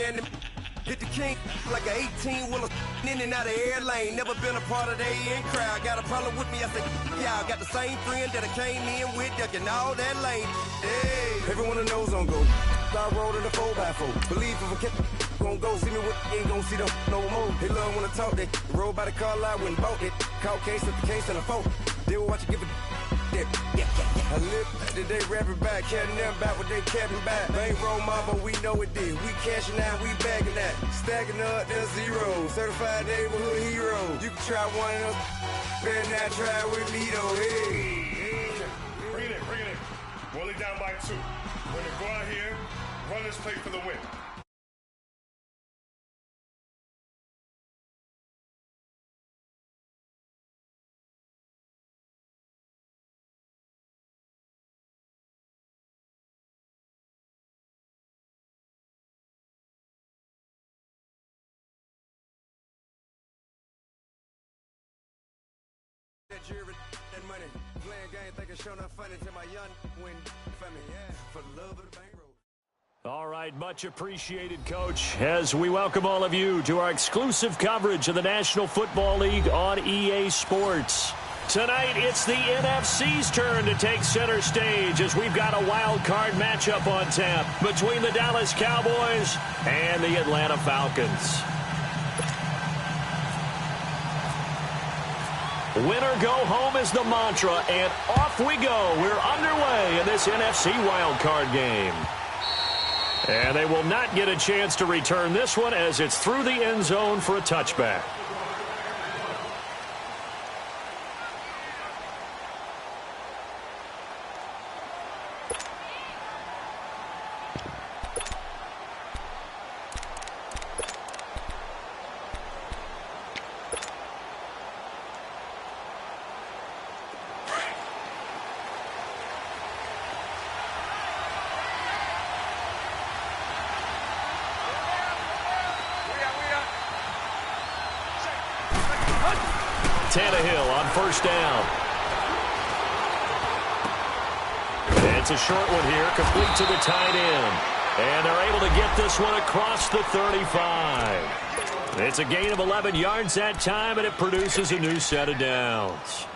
and hit the king like an 18-wheeler in and out of air lane. Never been a part of the in crowd. Got a problem with me, I said, yeah, I got the same friend that I came in with, ducking all that lane. Hey, everyone knows on go. I rolled in a 4x4. Believe if I kept gon' go see me with ain't gon' see them no more. They love when I talk, they roll by the car lot when bought it. Caught case at the case and a phone. They will watch you give a dip. I live today rapping back, carrying them back what they capping back. Bankroll mama, we know it did. We cashing out, we bagging that. Stacking up, there's zero. Certified neighborhood hero. You can try one of them, better not try with me though. Hey. Bring it in. Roll it down by 2. When they go out here, run this play for the win. That jury and money, playing game, thinking show enough funny to my young win for me, yeah, for the love of the bankroll. All right, much appreciated, Coach, as we welcome all of you to our exclusive coverage of the National Football League on EA Sports. Tonight, it's the NFC's turn to take center stage as we've got a wild card matchup on tap between the Dallas Cowboys and the Atlanta Falcons. Winner go home is the mantra, and off we go. We're underway in this NFC wildcard game. And they will not get a chance to return this one as it's through the end zone for a touchback. Tannehill on first down. It's a short one here, complete to the tight end. And they're able to get this one across the 35. It's a gain of 11 yards that time, and it produces a new set of downs.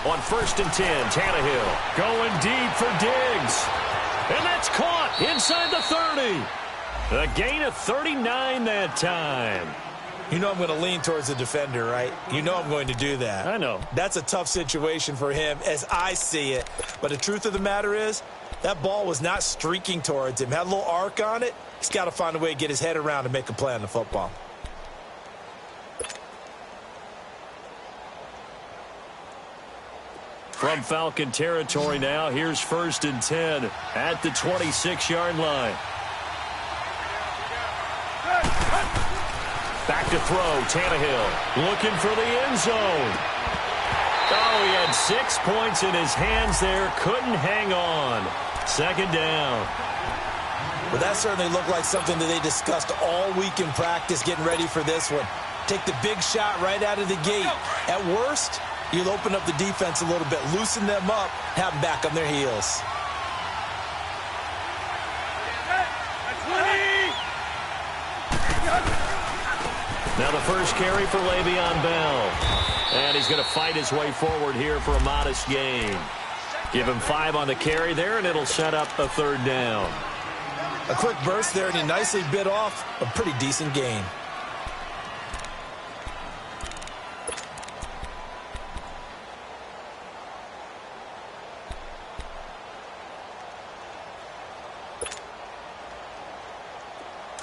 On first and 10, Tannehill going deep for Diggs. And that's caught inside the 30. A gain of 39 that time. You know I'm going to lean towards the defender, right? You know I'm going to do that. I know. That's a tough situation for him as I see it. But the truth of the matter is, that ball was not streaking towards him. Had a little arc on it. He's got to find a way to get his head around and make a play on the football. From Falcon territory now, here's first and 10 at the 26-yard line. Back to throw, Tannehill looking for the end zone. Oh, he had 6 points in his hands there, couldn't hang on. Second down. Well, that certainly looked like something that they discussed all week in practice getting ready for this one. Take the big shot right out of the gate. At worst, you'll open up the defense a little bit, loosen them up, have them back on their heels. Now the first carry for Le'Veon Bell. And he's going to fight his way forward here for a modest gain. Give him 5 on the carry there, and it'll set up a third down. A quick burst there, and he nicely bit off a pretty decent gain.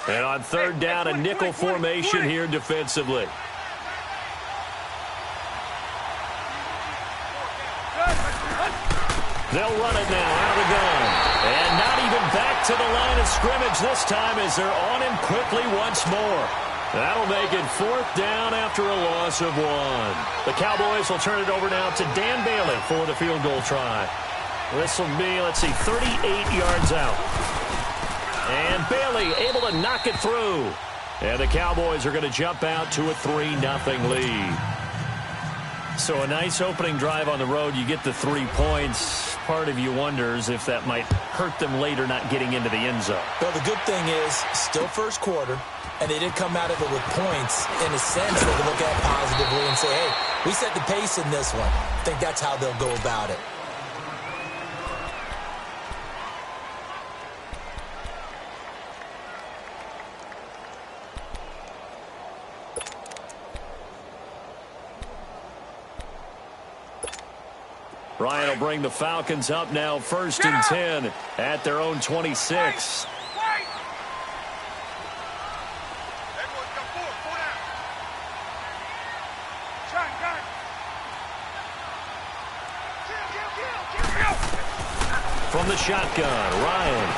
And on third down, a nickel formation here defensively. They'll run it now out of the gun. And not even back to the line of scrimmage this time as they're on him quickly once more. That'll make it fourth down after a loss of 1. The Cowboys will turn it over now to Dan Bailey for the field goal try. This will be, let's see, 38 yards out. And Bailey able to knock it through. And the Cowboys are going to jump out to a 3-0 lead. So a nice opening drive on the road. You get the 3 points. Part of you wonders if that might hurt them later not getting into the end zone. Well, the good thing is, still first quarter, and they did come out of it with points. In a sense, they can look at it positively and say, hey, we set the pace in this one. I think that's how they'll go about it. Ryan will bring the Falcons up now 1st and 10 at their own 26. From the shotgun, Ryan.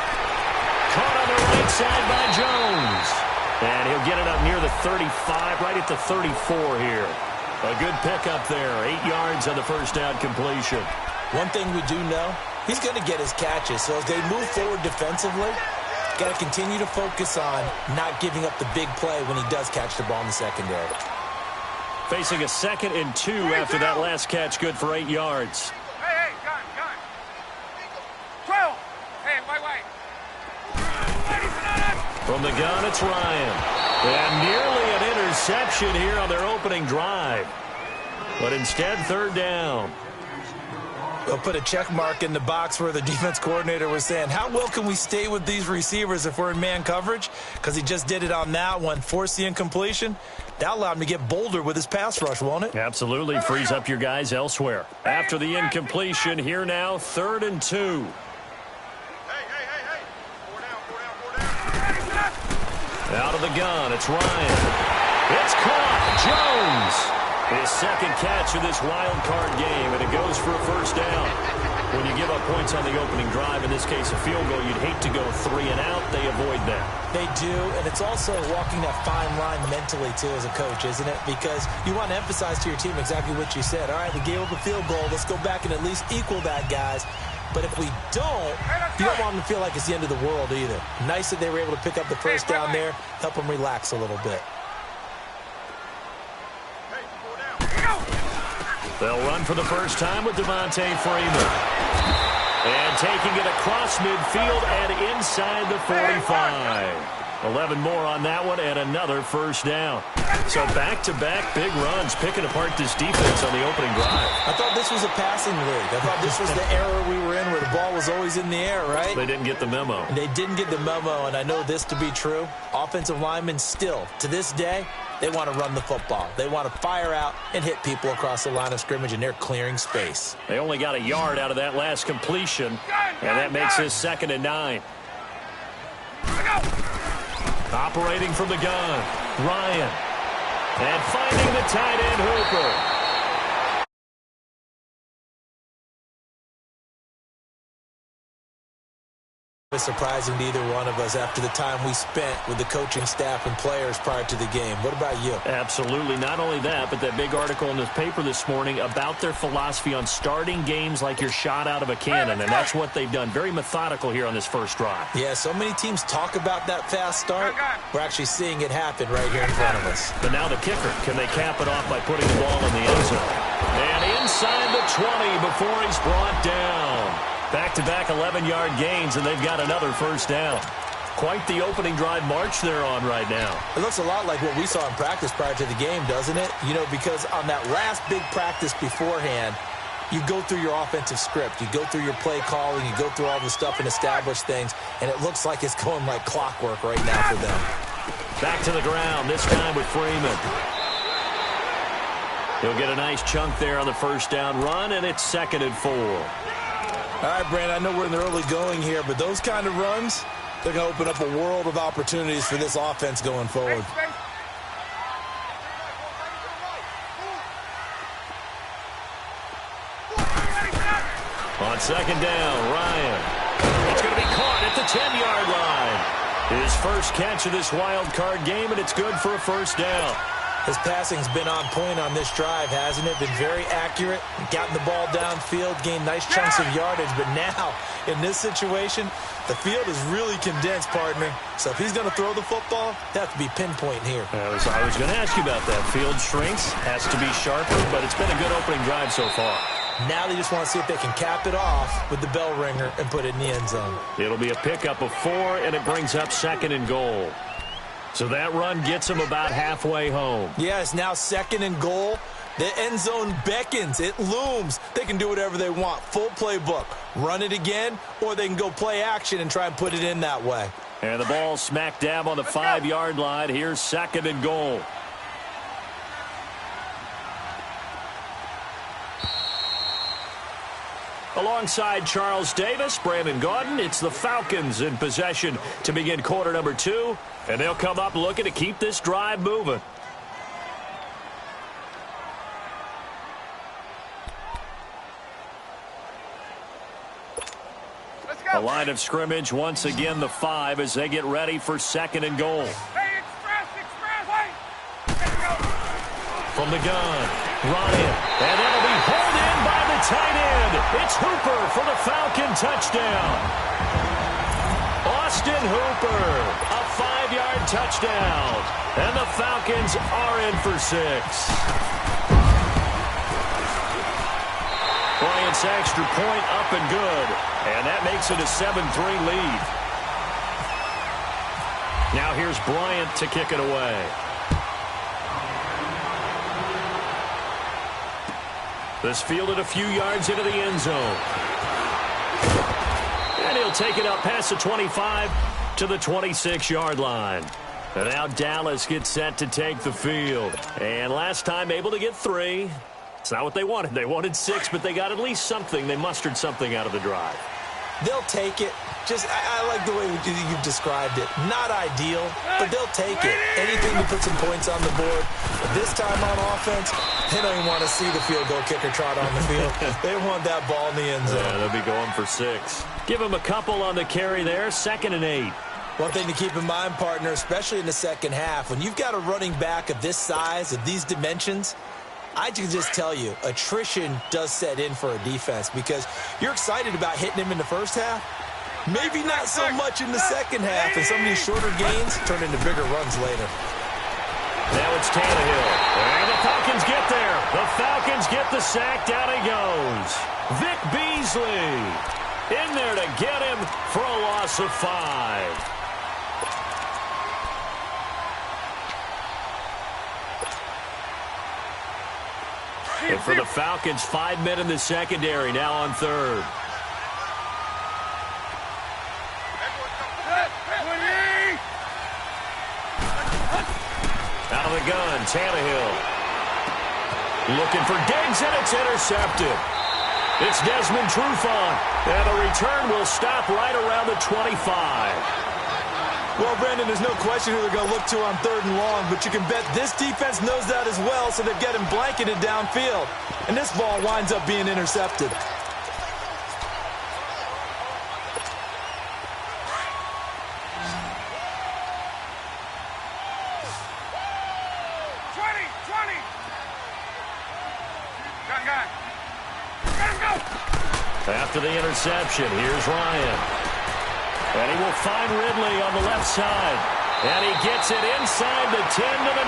Caught on the right side by Jones. And he'll get it up near the 35, right at the 34 here. A good pickup there. 8 yards on the first down completion. One thing we do know, he's going to get his catches. So as they move forward defensively, got to continue to focus on not giving up the big play when he does catch the ball in the secondary. Facing a 2nd and 2 after that last catch, good for 8 yards. Hey, gun. 12. Hey, wait. From the gun, it's Ryan. And nearly an interception here on their opening drive. But instead, 3rd down. They'll put a check mark in the box where the defense coordinator was saying, how well can we stay with these receivers if we're in man coverage? Because he just did it on that one, forced the incompletion. That allowed him to get bolder with his pass rush, won't it? Absolutely. Frees up your guys elsewhere. After the incompletion, here now, 3rd and 2. Hey. 4 down. Out of the gun, it's Ryan. It's caught. Jones. His 2nd catch of this wild card game, and it goes for a 1st down. When you give up points on the opening drive, in this case a field goal, you'd hate to go 3 and out. They avoid that. They do, and it's also walking that fine line mentally, too, as a coach, isn't it? Because you want to emphasize to your team exactly what you said. All right, we gave up a field goal. Let's go back and at least equal that, guys. But if we don't, you don't want them to feel like it's the end of the world either. Nice that they were able to pick up the 1st down there, help them relax a little bit. They'll run for the first time with Devontae Freeman. And taking it across midfield and inside the 45. 11 more on that one and another 1st down. So back-to-back big runs, picking apart this defense on the opening drive. I thought this was a passing league. I thought this was the era we were in where the ball was always in the air, right? They didn't get the memo. They didn't get the memo, and I know this to be true. Offensive linemen still, to this day, they want to run the football. They want to fire out and hit people across the line of scrimmage, and they're clearing space. They only got a yard out of that last completion, and that makes this 2nd and 9. Operating from the gun, Ryan. And finding the tight end, Hooper. It's surprising to either one of us after the time we spent with the coaching staff and players prior to the game. What about you? Absolutely. Not only that, but that big article in the paper this morning about their philosophy on starting games like you're shot out of a cannon, and that's what they've done. Very methodical here on this first drive. Yeah, so many teams talk about that fast start. We're actually seeing it happen right here in front of us. But now the kicker. Can they cap it off by putting the ball in the end zone? And inside the 20 before he's brought down. Back-to-back 11-yard gains, and they've got another 1st down. Quite the opening drive march they're on right now. It looks a lot like what we saw in practice prior to the game, doesn't it? You know, because on that last big practice beforehand, you go through your offensive script. You go through your play calling. You go through all the stuff and establish things, and it looks like it's going like clockwork right now for them. Back to the ground, this time with Freeman. He'll get a nice chunk there on the 1st down run, and it's 2nd and 4. All right, Brandon, I know we're in the early going here, but those kind of runs, they're going to open up a world of opportunities for this offense going forward. On 2nd down, Ryan. It's going to be caught at the 10-yard line. His first catch of this wild card game, and it's good for a 1st down. His passing's been on point on this drive, hasn't it? Been very accurate, gotten the ball downfield, gained nice chunks of yardage. But now, in this situation, the field is really condensed, partner. So if he's going to throw the football, they have to be pinpoint here. I was going to ask you about that. Field shrinks, has to be sharper, but it's been a good opening drive so far. Now they just want to see if they can cap it off with the bell ringer and put it in the end zone. It'll be a pickup of 4, and it brings up 2nd and goal. So that run gets them about halfway home. Yeah, it's now 2nd and goal. The end zone beckons. It looms. They can do whatever they want. Full playbook. Run it again, or they can go play action and try and put it in that way. And the ball smack dab on the 5-yard line. Here's 2nd and goal. Alongside Charles Davis, Brandon Gaudin, it's the Falcons in possession to begin quarter number 2. And they'll come up looking to keep this drive moving. Let's go. A line of scrimmage, once again the 5 as they get ready for 2nd and goal. Hey, express, wait. Let's go. From the gun, Ryan, and that'll be pulled in by the tight end. It's Hooper for the Falcon touchdown. Austin Hooper, a 5-yard touchdown. And the Falcons are in for 6. Bryant's extra point up and good. And that makes it a 7-3 lead. Now here's Bryant to kick it away. This fielded a few yards into the end zone. And he'll take it up past the 25 to the 26-yard line. And now Dallas gets set to take the field. And last time able to get 3. It's not what they wanted. They wanted 6, but they got at least something. They mustered something out of the drive. They'll take it. I like the way you've described it. Not ideal, but they'll take it. Anything to put some points on the board. But this time on offense, they don't even want to see the field goal kicker trot on the field. They want that ball in the end zone. Yeah, they'll be going for 6. Give them a couple on the carry there. 2nd and 8. One thing to keep in mind, partner, especially in the second half, when you've got a running back of this size, of these dimensions, I can just tell you, attrition does set in for a defense because you're excited about hitting him in the first half. Maybe not so much in the second half, and some of these shorter gains turn into bigger runs later. Now it's Tannehill, and the Falcons get there. The Falcons get the sack. Down he goes. Vic Beasley in there to get him for a loss of 5. And for the Falcons, 5 men in the secondary, now on 3rd. Out of the gun, Tannehill. Looking for Diggs, and it's intercepted. It's Desmond Trufant, and the return will stop right around the 25. Well, Brandon, there's no question who they're going to look to on 3rd and long, but you can bet this defense knows that as well, so they've got him blanketed downfield. And this ball winds up being intercepted. After the interception, here's Ryan. And he will find Ridley on the left side. And he gets it inside the 10 to the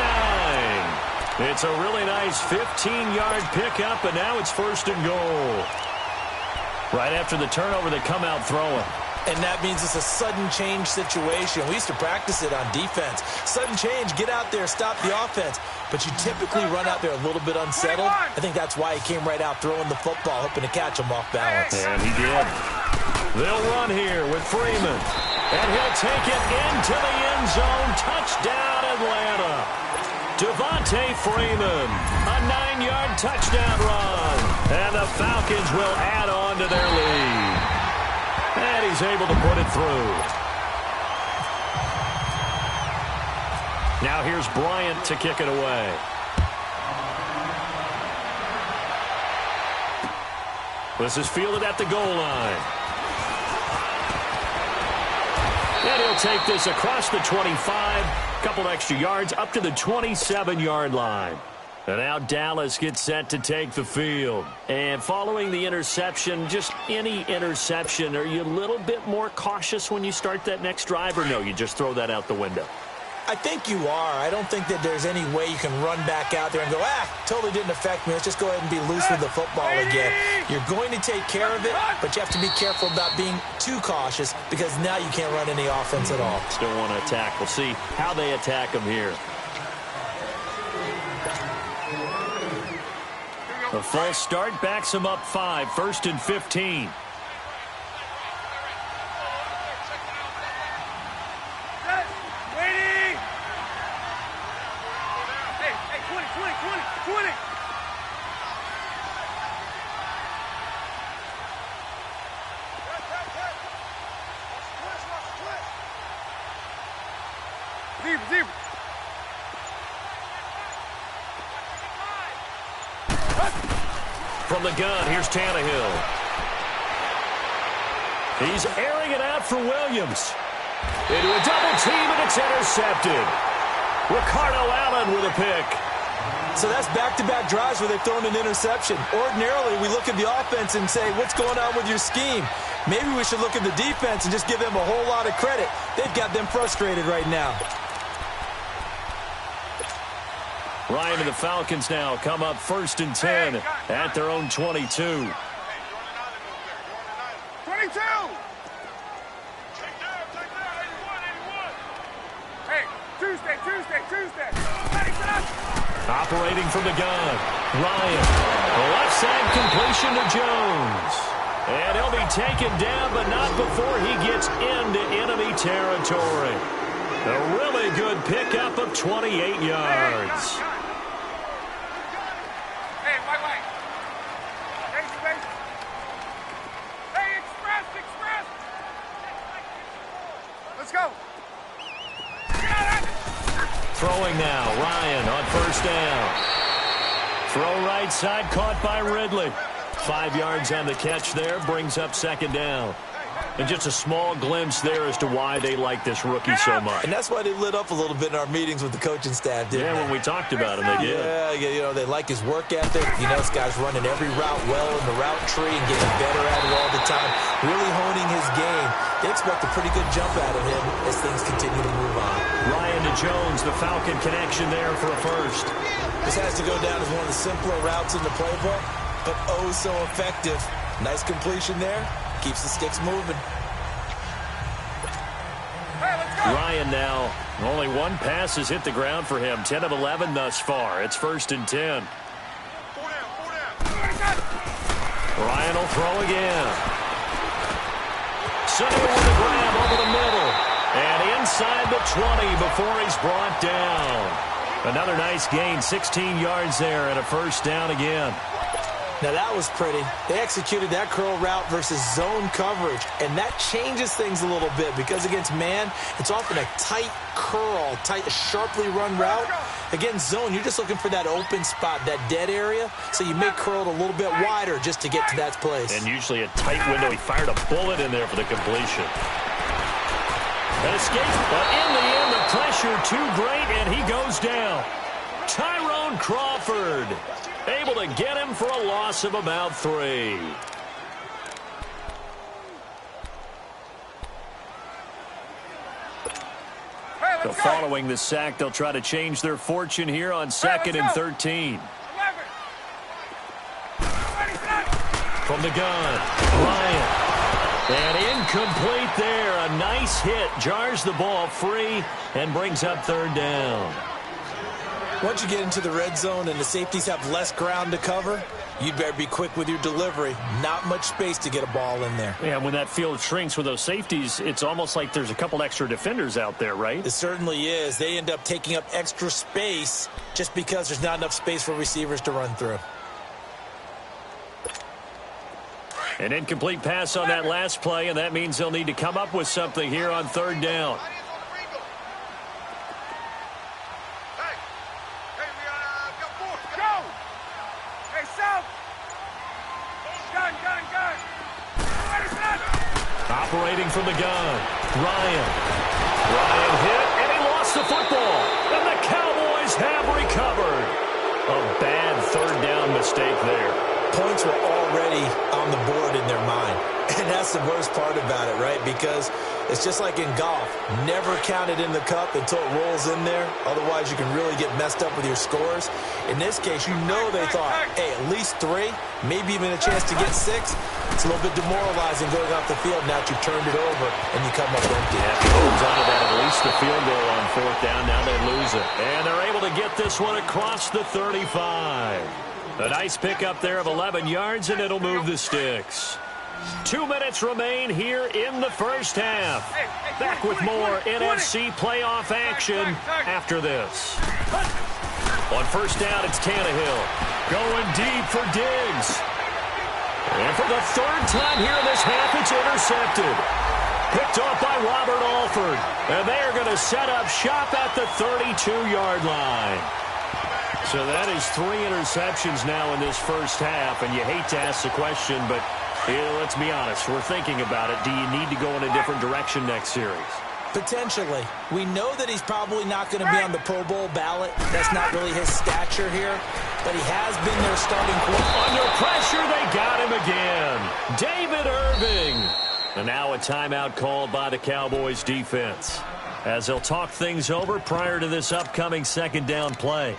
9. It's a really nice 15-yard pickup, and now it's 1st and goal. Right after the turnover, they come out throwing. And that means it's a sudden change situation. We used to practice it on defense. Sudden change, get out there, stop the offense. But you typically run out there a little bit unsettled. I think that's why he came right out throwing the football, hoping to catch him off balance. And he did. They'll run here with Freeman. And he'll take it into the end zone. Touchdown, Atlanta. Devontae Freeman, a 9-yard touchdown run. And the Falcons will add on to their lead. And he's able to put it through. Now here's Bryant to kick it away. This is fielded at the goal line. And he'll take this across the 25, a couple extra yards up to the 27-yard line. And now Dallas gets set to take the field. And following the interception, just any interception, are you a little bit more cautious when you start that next drive, or no, you just throw that out the window? I think you are. I don't think that there's any way you can run back out there and go, totally didn't affect me. Let's just go ahead and be loose with the football again. You're going to take care of it, but you have to be careful about being too cautious because now you can't run any offense at all. Still want to attack. We'll see how they attack them here. A false start backs him up 5, 1st and 15. From the gun, here's Tannehill. He's airing it out for Williams. Into a double team, and it's intercepted. Ricardo Allen with a pick. So that's back-to-back drives where they've thrown an interception. Ordinarily, we look at the offense and say, what's going on with your scheme? Maybe we should look at the defense and just give them a whole lot of credit. They've got them frustrated right now. Ryan and the Falcons now come up 1st and 10 at their own 22. 22! Hey, Tuesday. Operating from the gun, Ryan. Left side completion to Jones. And he'll be taken down, but not before he gets into enemy territory. A really good pickup of 28 yards. Hey, wait. Hey, space. Hey, express. Let's go. Throwing now, Ryan on 1st down. Throw right side, caught by Ridley. 5 yards on the catch there, brings up 2nd down. And just a small glimpse there as to why they like this rookie so much. And that's why they lit up a little bit in our meetings with the coaching staff, didn't they? When we talked about him, they did. Yeah, they like his work ethic. This guy's running every route well in the route tree and getting better at it all the time, really honing his game. They expect a pretty good jump out of him as things continue to move on. Ryan to Jones, the Falcon connection there for a first. This has to go down as one of the simpler routes in the playbook, but oh so effective. Nice completion there. Keeps the sticks moving. Ryan now, only one pass has hit the ground for him. 10 of 11 thus far. It's 1st and 10. Ryan will throw again. Center with the grab over the middle. And inside the 20 before he's brought down. Another nice gain, 16 yards there and a 1st down again. Now that was pretty. They executed that curl route versus zone coverage, and that changes things a little bit because against man, it's often a tight curl, sharply run route. Against zone, you're just looking for that open spot, that dead area, so you make curl a little bit wider just to get to that place. And usually a tight window. He fired a bullet in there for the completion. An escape, but in the end, the pressure too great, and he goes down. Tyrone Crawford able to get him for a loss of about 3. So following the sack, they'll try to change their fortune here on 2nd and 13. From the gun, Ryan. And incomplete there. A nice hit. Jars the ball free and brings up 3rd down. Once you get into the red zone and the safeties have less ground to cover, you'd better be quick with your delivery. Not much space to get a ball in there. Yeah, when that field shrinks with those safeties, it's almost like there's a couple extra defenders out there, right? It certainly is. They end up taking up extra space just because there's not enough space for receivers to run through. An incomplete pass on that last play, and that means they'll need to come up with something here on 3rd down. Operating from the gun, Ryan hit, and he lost the football. And the Cowboys have recovered. A bad third down mistake there. Points were already on the board in their mind. And that's the worst part about it, right? Because it's just like in golf. Never count it in the cup until it rolls in there. Otherwise, you can really get messed up with your scores. In this case, you know they thought, hey, at least 3, maybe even a chance to get 6. It's a little bit demoralizing going off the field now that you've turned it over and you come up empty. Yeah, if he holds on to that, at least the field goal on 4th down. Now they lose it. And they're able to get this one across the 35. A nice pickup there of 11 yards, and it'll move the sticks. 2 minutes remain here in the first half. Back with more NFC playoff action after this. On 1st down, it's Tannehill. Going deep for Diggs. And for the 3rd time here in this half, it's intercepted. Picked off by Robert Alford. And they are going to set up shop at the 32-yard line. So that is 3 interceptions now in this first half. And you hate to ask the question, but let's be honest. We're thinking about it. Do you need to go in a different direction next series? Potentially. We know that he's probably not going to be on the Pro Bowl ballot. That's not really his stature here. But he has been their starting quarterback. Under pressure, they got him again. David Irving. And now a timeout called by the Cowboys defense, as they'll talk things over prior to this upcoming 2nd down play.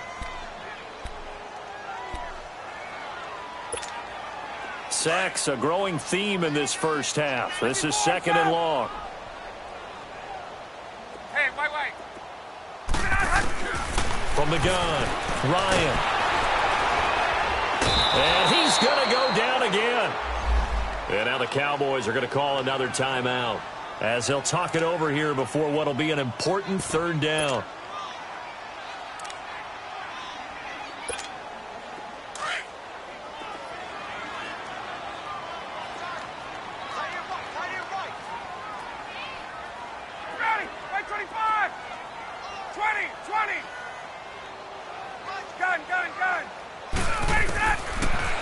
Sacks, a growing theme in this first half. This is 2nd and long. Hey, wait. From the gun, Ryan. And he's going to go down again. And now the Cowboys are going to call another timeout, as they'll talk it over here before what will be an important 3rd down.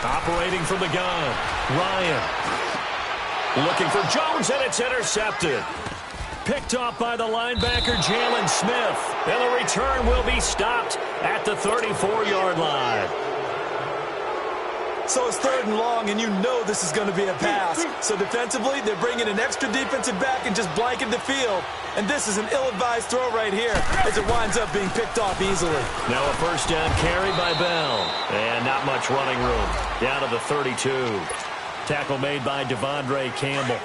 Operating from the gun, Ryan. Looking for Jones, and it's intercepted. Picked off by the linebacker, Jalen Smith. And the return will be stopped at the 34-yard line. So it's 3rd and long, and you know this is going to be a pass. So defensively, they're bringing an extra defensive back and just blanket the field. And this is an ill-advised throw right here as it winds up being picked off easily. Now a 1st down carry by Bell. And not much running room. Down to the 32. Tackle made by Devondre Campbell.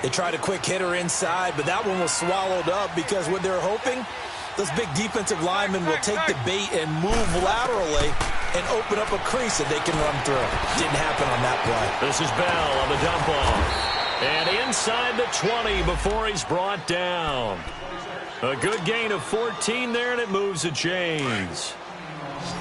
They tried a quick hitter inside, but that one was swallowed up because what they're hoping, those big defensive linemen will take the bait and move laterally and open up a crease that they can run through. Didn't happen on that play. This is Bell on the dump off. And inside the 20 before he's brought down. A good gain of 14 there, and it moves the chains.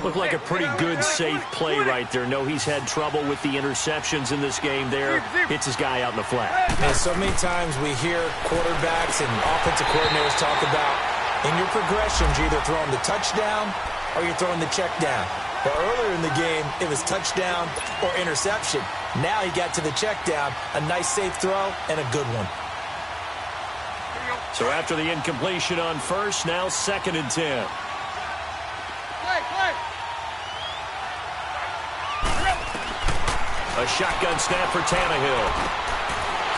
Looked like a pretty good, safe play right there. No, he's had trouble with the interceptions in this game there. Hits his guy out in the flat. And so many times we hear quarterbacks and offensive coordinators talk about, in your progressions, you're either throwing the touchdown or you're throwing the check down. But earlier in the game, it was touchdown or interception. Now he got to the check down, a nice safe throw, and a good one. So after the incompletion on 1st, now 2nd and 10. A shotgun snap for Tannehill.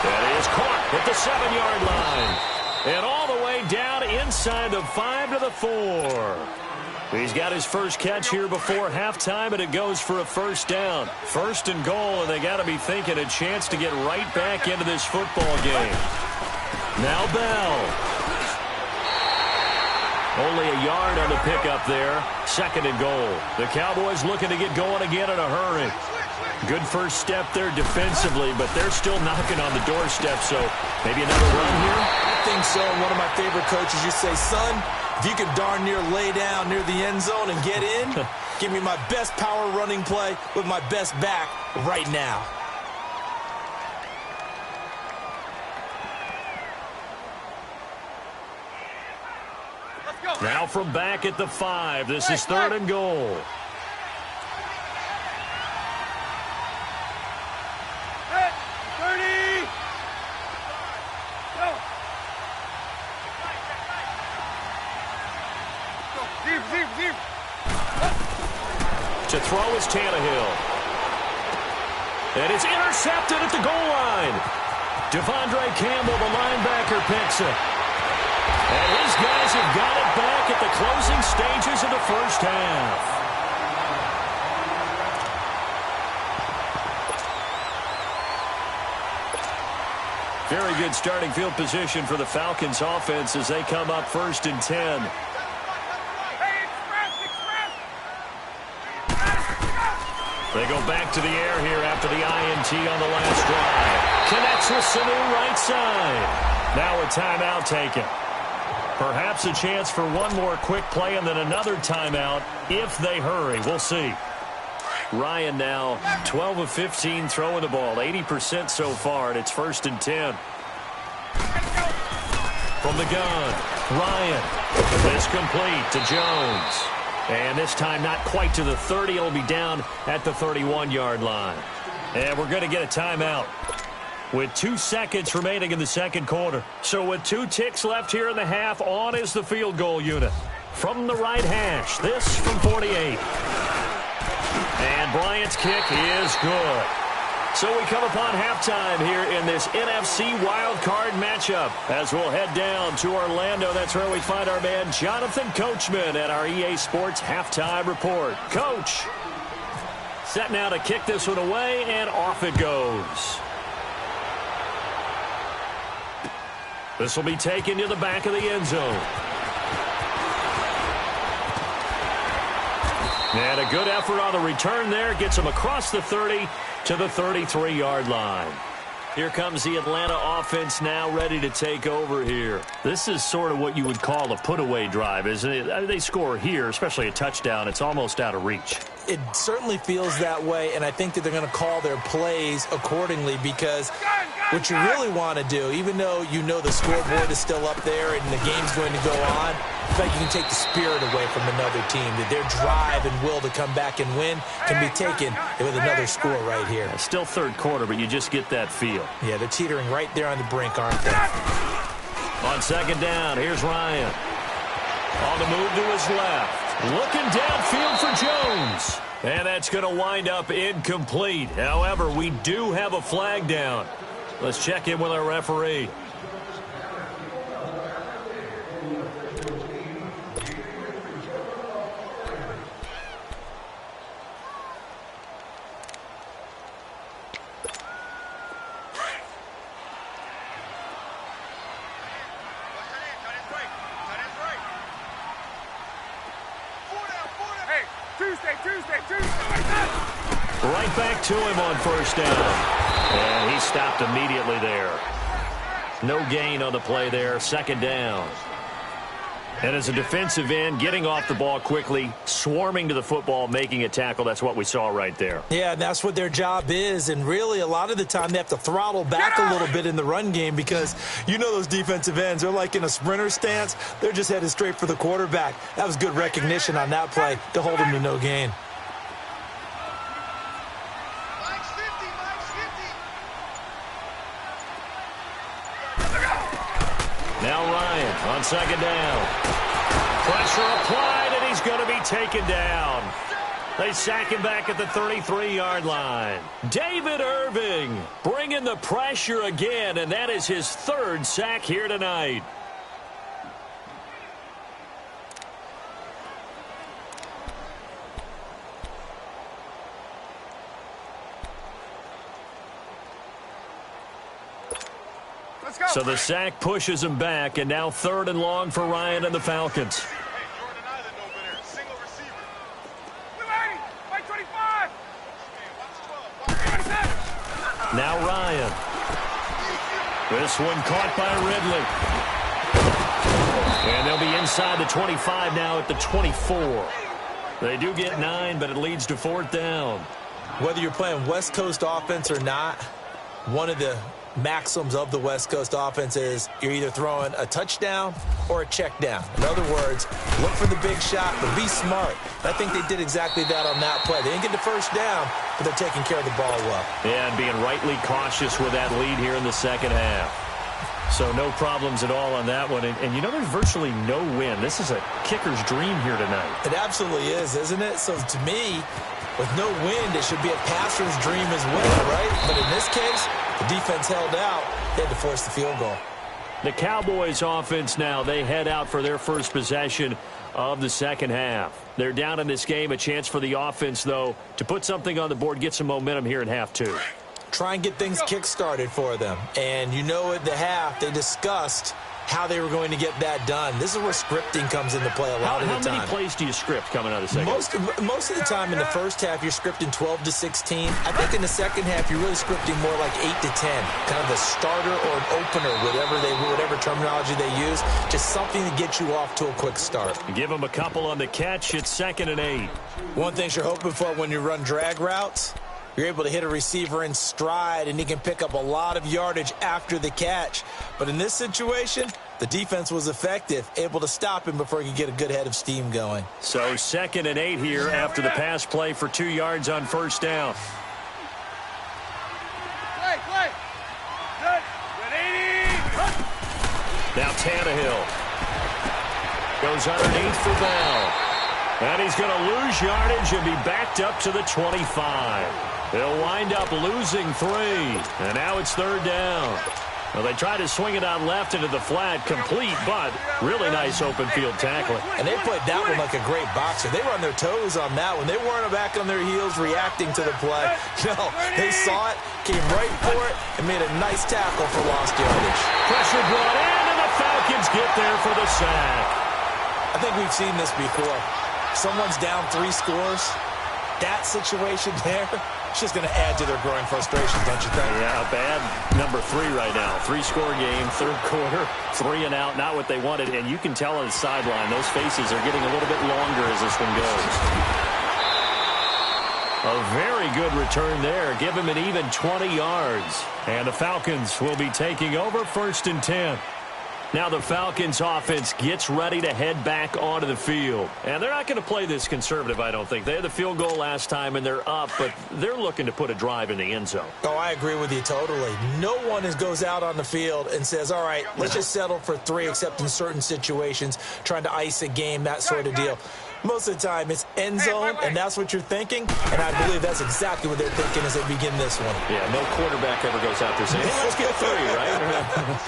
That is caught at the 7-yard line. And all the way down inside the 5 to the 4. He's got his first catch here before halftime, and it goes for a 1st down. 1st and goal, and they got to be thinking a chance to get right back into this football game. Now Bell. Only a yard on the pickup there. 2nd and goal. The Cowboys looking to get going again in a hurry. Good first step there defensively, but they're still knocking on the doorstep, so maybe another run here? I think so. One of my favorite coaches used to say, son, if you can darn near lay down near the end zone and get in, give me my best power running play with my best back right now. Now from back at the 5, this is 3rd and goal. To throw is Tannehill. And it's intercepted at the goal line. Devondre Campbell, the linebacker, picks it. And his guys have got it back at the closing stages of the first half. Very good starting field position for the Falcons offense as they come up 1st and 10. They go back to the air here after the INT on the last drive. Connects with Sanu right side. Now a timeout taken. Perhaps a chance for one more quick play and then another timeout if they hurry. We'll see. Ryan now 12 of 15 throwing the ball, 80% so far, and it's 1st and 10. From the gun, Ryan. It's complete to Jones. And this time not quite to the 30. It'll be down at the 31-yard line. And we're going to get a timeout with 2 seconds remaining in the second quarter. So with 2 ticks left here in the half, on is the field goal unit. From the right hash, this from 48. And Bryant's kick is good. So we come upon halftime here in this NFC wildcard matchup as we'll head down to Orlando. That's where we find our man Jonathan Coachman at our EA Sports Halftime Report. Coach, set now to kick this one away, and off it goes. This will be taken to the back of the end zone. And a good effort on the return there. Gets him across the 30 to the 33-yard line. Here comes the Atlanta offense now ready to take over here. This is sort of what you would call a put-away drive, isn't it? They score here, especially a touchdown. It's almost out of reach. It certainly feels that way, and I think that they're going to call their plays accordingly because what you really want to do, even though you know the scoreboard is still up there and the game's going to go on, I feel like you can take the spirit away from another team, that their drive and will to come back and win can be taken with another score right here. It's still third quarter, but you just get that feel. Yeah, they're teetering right there on the brink, aren't they? On second down, here's Ryan. On the move to his left. Looking downfield for Jones. And that's going to wind up incomplete. However, we do have a flag down. Let's check in with our referee. Right back to him on first down. And he stopped immediately there. No gain on the play there. Second down. And as a defensive end, getting off the ball quickly, swarming to the football, making a tackle, that's what we saw right there. Yeah, and that's what their job is. And really, a lot of the time, they have to throttle back a little bit in the run game because you know those defensive ends, they're like in a sprinter stance. They're just headed straight for the quarterback. That was good recognition on that play to hold him to no gain. Now Ryan on second down. Pressure applied, and he's going to be taken down. They sack him back at the 33-yard line. David Irving bringing the pressure again, and that is his third sack here tonight. So the sack pushes him back, and now 3rd and long for Ryan and the Falcons. Now Ryan. This one caught by Ridley. And they'll be inside the 25 now at the 24. They do get 9, but it leads to 4th down. Whether you're playing West Coast offense or not, one of the maxims of the West Coast offense is you're either throwing a touchdown or a check down. In other words, look for the big shot, but be smart. I think they did exactly that on that play. They didn't get the first down, but they're taking care of the ball well. Yeah, and being rightly cautious with that lead here in the second half. So no problems at all on that one. And you know, there's virtually no win. This is a kicker's dream here tonight. It absolutely is, isn't it? So to me, with no wind, it should be a passer's dream as well, right? But in this case, the defense held out. They had to force the field goal. The Cowboys offense now, they head out for their first possession of the second half. They're down in this game. A chance for the offense, though, to put something on the board, get some momentum here in half two. Try and get things kick-started for them. And you know at the half, they discussed how they were going to get that done. This is where scripting comes into play a lot of the time. How many plays do you script coming out of the second? Most of the time in the first half, you're scripting 12 to 16. I think in the second half, you're really scripting more like 8 to 10. Kind of the starter or an opener, whatever terminology they use. Just something to get you off to a quick start. Give them a couple on the catch. It's 2nd and 8. One thing you're hoping for when you run drag routes, you're able to hit a receiver in stride, and he can pick up a lot of yardage after the catch. But in this situation, the defense was effective, able to stop him before he could get a good head of steam going. So 2nd and 8 here after the pass play for 2 yards on first down. Play. Good. 80. Now Tannehill goes underneath for Bell. And he's going to lose yardage and be backed up to the 25. They'll wind up losing 3. And now it's 3rd down. Well, they try to swing it out left into the flat, complete, but really nice open field tackling. And they played that one like a great boxer. They were on their toes on that one. They weren't back on their heels reacting to the play. No, they saw it, came right for it, and made a nice tackle for lost yardage. Pressure brought in, and the Falcons get there for the sack. I think we've seen this before. Someone's down 3 scores. That situation there, it's just going to add to their growing frustrations, don't you think? Yeah, bad number 3 right now. 3-score game, 3rd quarter, 3 and out, not what they wanted. And you can tell on the sideline, those faces are getting a little bit longer as this one goes. A very good return there. Give him an even 20 yards. And the Falcons will be taking over 1st and 10. Now the Falcons offense gets ready to head back onto the field. And they're not going to play this conservative, I don't think. They had the field goal last time, and they're up, but they're looking to put a drive in the end zone. Oh, I agree with you totally. No one goes out on the field and says, all right, let's just settle for 3, except in certain situations, trying to ice a game, that sort of deal. Most of the time, it's end zone, and that's what you're thinking. And I believe that's exactly what they're thinking as they begin this one. Yeah, no quarterback ever goes out there saying, hey, let's get 3, right?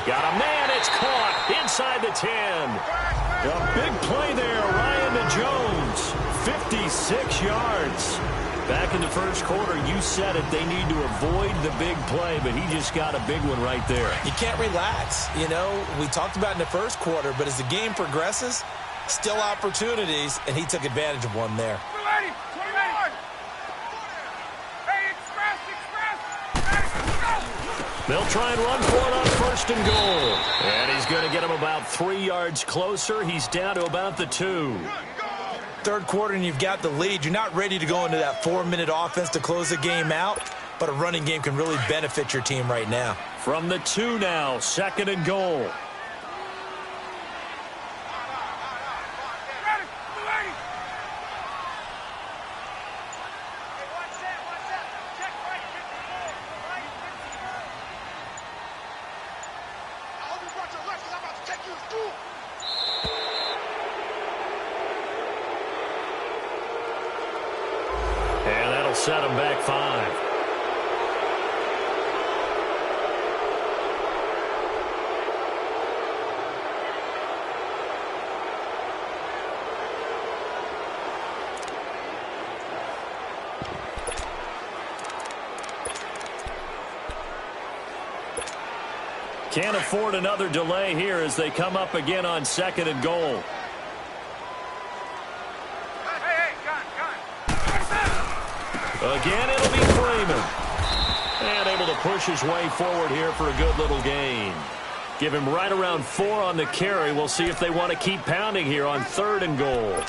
Got a man, it's caught inside the 10. A big play there, Ryan to Jones, 56 yards. Back in the first quarter, you said it, they need to avoid the big play, but he just got a big one right there. You can't relax. You know, we talked about in the first quarter, but as the game progresses, still opportunities, and he took advantage of one there. 21. Hey, express. They'll try and run for it on 1st and goal. And he's going to get him about 3 yards closer. He's down to about the 2. 3rd quarter, and you've got the lead. You're not ready to go into that 4-minute offense to close the game out, but a running game can really benefit your team right now. From the 2 now, 2nd and goal. And that'll set him back 5. Can't afford another delay here as they come up again on 2nd and goal. Hey, gun. Again, it'll be Freeman. And able to push his way forward here for a good little gain. Give him right around 4 on the carry. We'll see if they want to keep pounding here on 3rd and goal.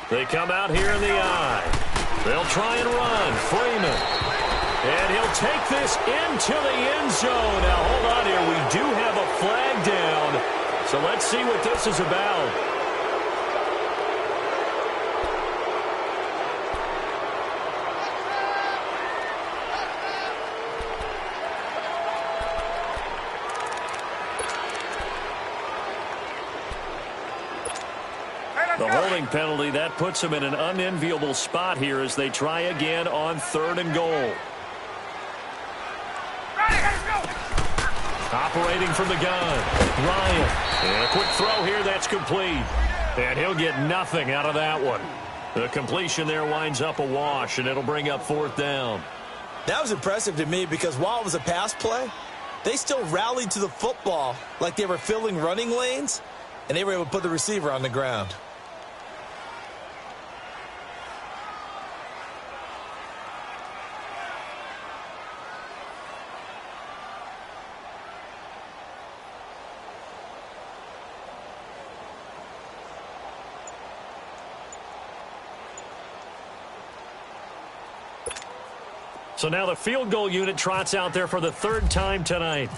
They come out here in the eye. They'll try and run. Freeman. And he'll will take this into the end zone. Now, hold on here. We do have a flag down. So let's see what this is about. The holding penalty, that puts them in an unenviable spot here as they try again on 3rd and goal. Operating from the gun, Ryan. And a quick throw here, that's complete. And he'll get nothing out of that one. The completion there winds up a wash, and it'll bring up 4th down. That was impressive to me because while it was a pass play, they still rallied to the football like they were filling running lanes, and they were able to put the receiver on the ground. So now the field goal unit trots out there for the 3rd time tonight.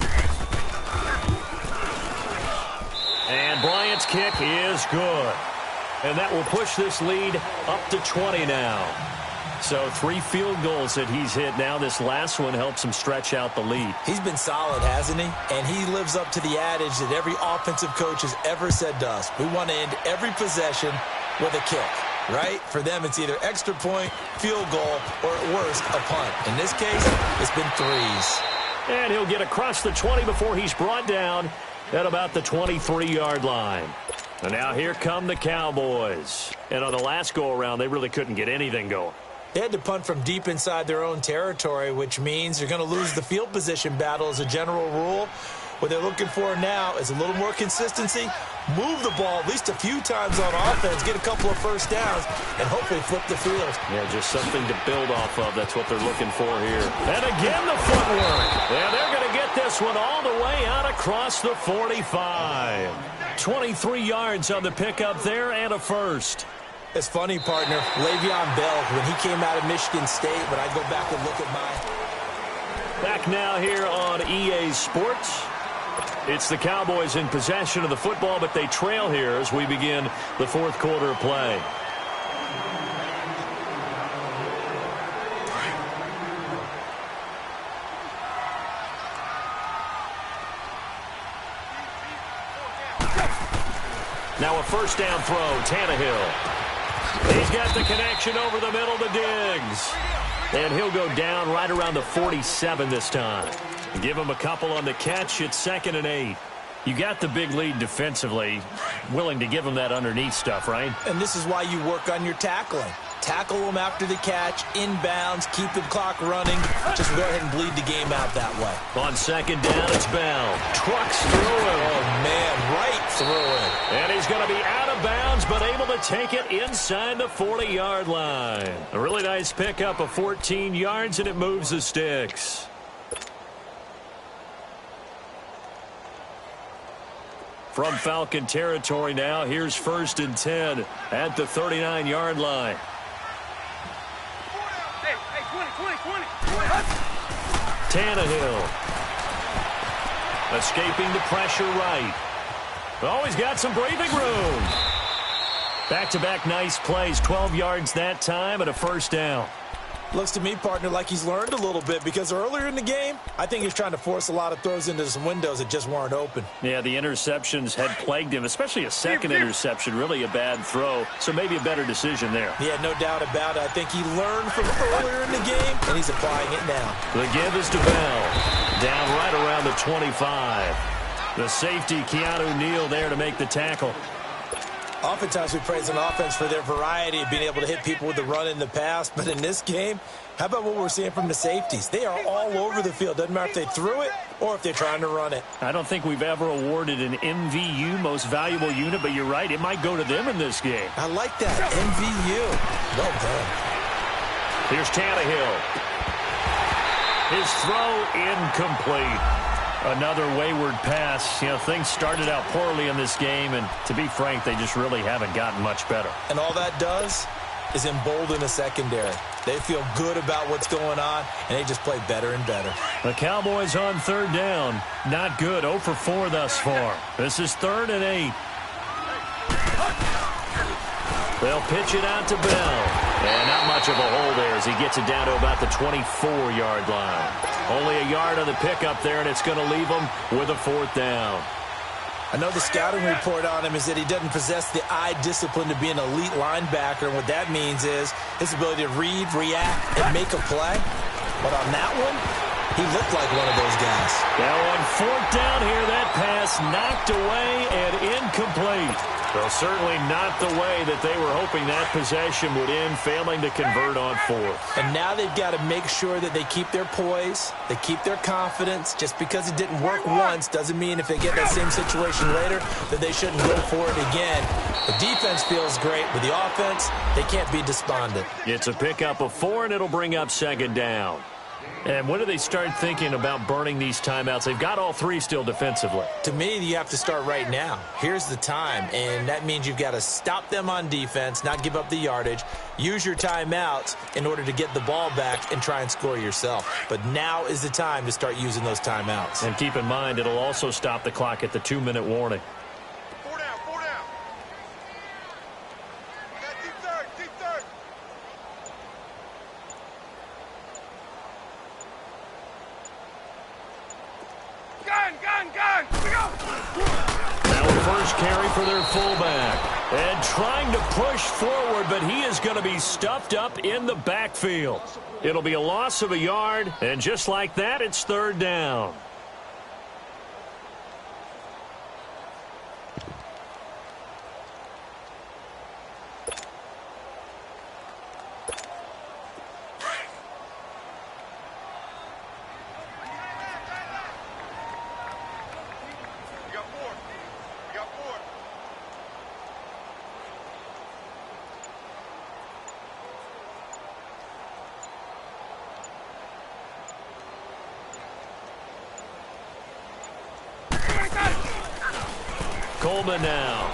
And Bryant's kick is good. And that will push this lead up to 20 now. So 3 field goals that he's hit now. This last one helps him stretch out the lead. He's been solid, hasn't he? And he lives up to the adage that every offensive coach has ever said to us. We want to end every possession with a kick. Right? For them, it's either extra point, field goal, or at worst, a punt. In this case, it's been 3s. And he'll get across the 20 before he's brought down at about the 23-yard line. And now here come the Cowboys. And on the last go-around, they really couldn't get anything going. They had to punt from deep inside their own territory, which means you're going to lose the field position battle as a general rule. What they're looking for now is a little more consistency, move the ball at least a few times on offense, get a couple of first downs, and hopefully flip the field. Yeah, just something to build off of. That's what they're looking for here. And again, the footwork. Yeah, they're going to get this one all the way out across the 45. 23 yards on the pickup there and a first. It's funny, partner. Le'Veon Bell, when he came out of Michigan State, when I go back and look at my... Back now here on EA Sports. It's the Cowboys in possession of the football, but they trail here as we begin the 4th quarter of play. Now a first down throw, Tannehill. He's got the connection over the middle to Diggs. And he'll go down right around the 47 this time. Give him a couple on the catch. It's 2nd and 8. You got the big lead defensively. Willing to give him that underneath stuff, right? And this is why you work on your tackling. Tackle them after the catch, inbounds, keep the clock running. Just go ahead and bleed the game out that way. On 2nd down, it's Bell. Trucks through him. Oh, man, right through him. And he's going to be out of bounds, but able to take it inside the 40-yard line. A really nice pickup of 14 yards, and it moves the sticks. From Falcon territory now, here's 1st and 10 at the 39-yard line. Hey, 20. Tannehill. Escaping the pressure right. Oh, he's got some breathing room. Back-to-back nice plays, 12 yards that time and a first down. Looks to me, partner, like he's learned a little bit because earlier in the game, I think he's trying to force a lot of throws into some windows that just weren't open. Yeah, the interceptions had plagued him, especially a second interception, really a bad throw. So maybe a better decision there. Yeah, no doubt about it. I think he learned from earlier in the game, and he's applying it now. The give is to Bell. Down right around the 25. The safety, Keanu Neal, there to make the tackle. Oftentimes we praise an offense for their variety of being able to hit people with the run in the pass. But in this game, how about what we're seeing from the safeties? They are all over the field. Doesn't matter if they threw it or if they're trying to run it. I don't think we've ever awarded an MVU, most valuable unit, but you're right. It might go to them in this game. I like that. MVU. Well done. Here's Tannehill. His throw incomplete. Another wayward pass. You know, things started out poorly in this game, and to be frank, they just really haven't gotten much better. And all that does, is embolden the secondary. They feel good about what's going on, and they just play better and better. The Cowboys on third down. Not good. 0 for 4 thus far. This is 3rd and 8. They'll pitch it out to Bell. And not much of a hole there as he gets it down to about the 24-yard line. Only a yard on the pickup there, and it's going to leave him with a 4th down. I know the scouting report on him is that he doesn't possess the eye discipline to be an elite linebacker, and what that means is his ability to read, react, and make a play. But on that one, he looked like one of those guys. Now on 4th down here, that pass knocked away and incomplete. Well, certainly not the way that they were hoping that possession would end, failing to convert on 4th. And now they've got to make sure that they keep their poise, they keep their confidence. Just because it didn't work once doesn't mean if they get that same situation later that they shouldn't go for it again. The defense feels great, but the offense, they can't be despondent. It's a pickup of 4, and it'll bring up 2nd down. And when do they start thinking about burning these timeouts? They've got all 3 still defensively. To me, you have to start right now. Here's the time, and that means you've got to stop them on defense, not give up the yardage, use your timeouts in order to get the ball back and try and score yourself. But now is the time to start using those timeouts. And keep in mind, it'll also stop the clock at the 2-minute warning. 4 down, 4 down. I got deep third, deep third. Gun! We go! Now a first carry for their fullback. And trying to push forward, but he is going to be stuffed up in the backfield. It'll be a loss of a yard, and just like that, it's 3rd down. Coleman now.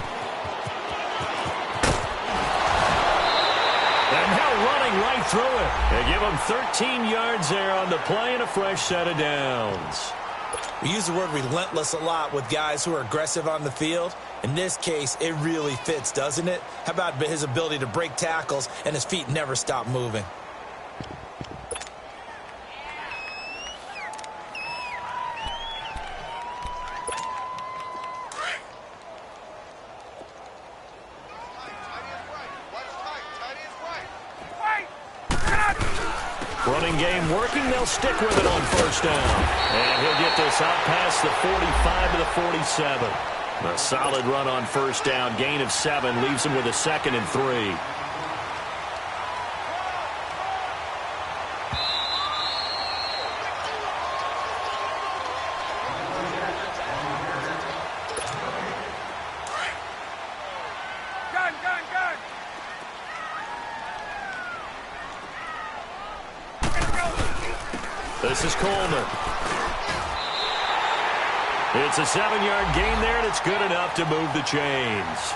And now running right through it. They give him 13 yards there on the play and a fresh set of downs. We use the word relentless a lot with guys who are aggressive on the field. In this case, it really fits, doesn't it? How about his ability to break tackles and his feet never stop moving? Running game working. They'll stick with it on 1st down. And he'll get this out past the 45 to the 47. A solid run on 1st down. Gain of 7 leaves him with a 2nd and 3. This is Coleman. It's a 7-yard gain there, and it's good enough to move the chains.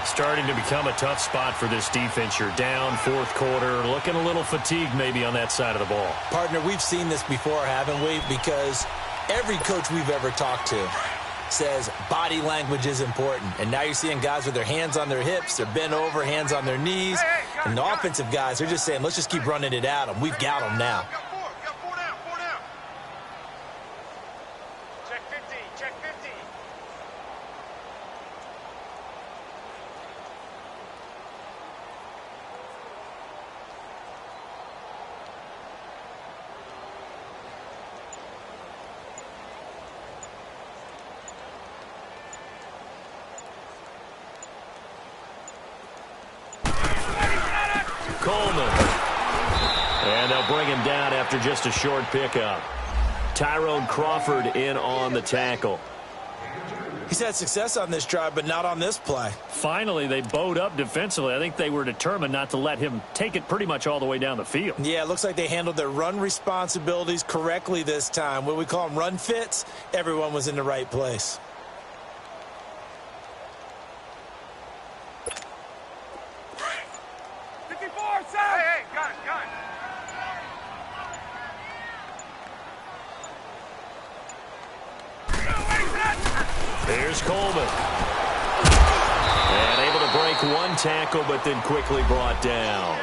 Starting to become a tough spot for this defense. You're down 4th quarter, looking a little fatigued maybe on that side of the ball. Partner, we've seen this before, haven't we? Because every coach we've ever talked to says body language is important. And now you're seeing guys with their hands on their hips, they're bent over, hands on their knees. And the offensive guys, they're just saying, let's just keep running it at them. We've got them now. Coleman. And they'll bring him down after just a short pickup. Tyrone Crawford in on the tackle. He's had success on this drive, but not on this play. Finally, they bowed up defensively. I think they were determined not to let him take it pretty much all the way down the field. Yeah, it looks like they handled their run responsibilities correctly this time. What we call them run fits, everyone was in the right place. Here's Coleman. And able to break one tackle, but then quickly brought down.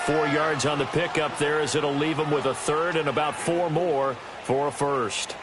4 yards on the pickup there, as it'll leave him with a third and about 4 more for a first.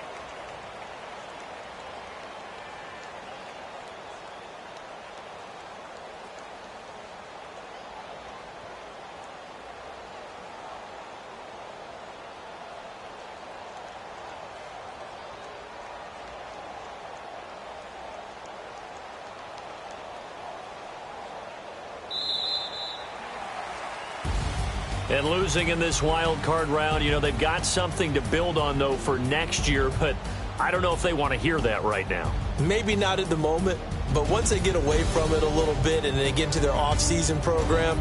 And losing in this wild card round, you know, they've got something to build on, though, for next year. But I don't know if they want to hear that right now. Maybe not at the moment, but once they get away from it a little bit and they get into their off-season program,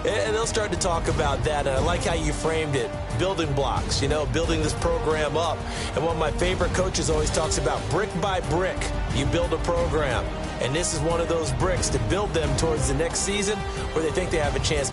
and they'll start to talk about that. And I like how you framed it, building blocks, you know, building this program up. And one of my favorite coaches always talks about brick by brick, you build a program. And this is one of those bricks to build them towards the next season where they think they have a chance.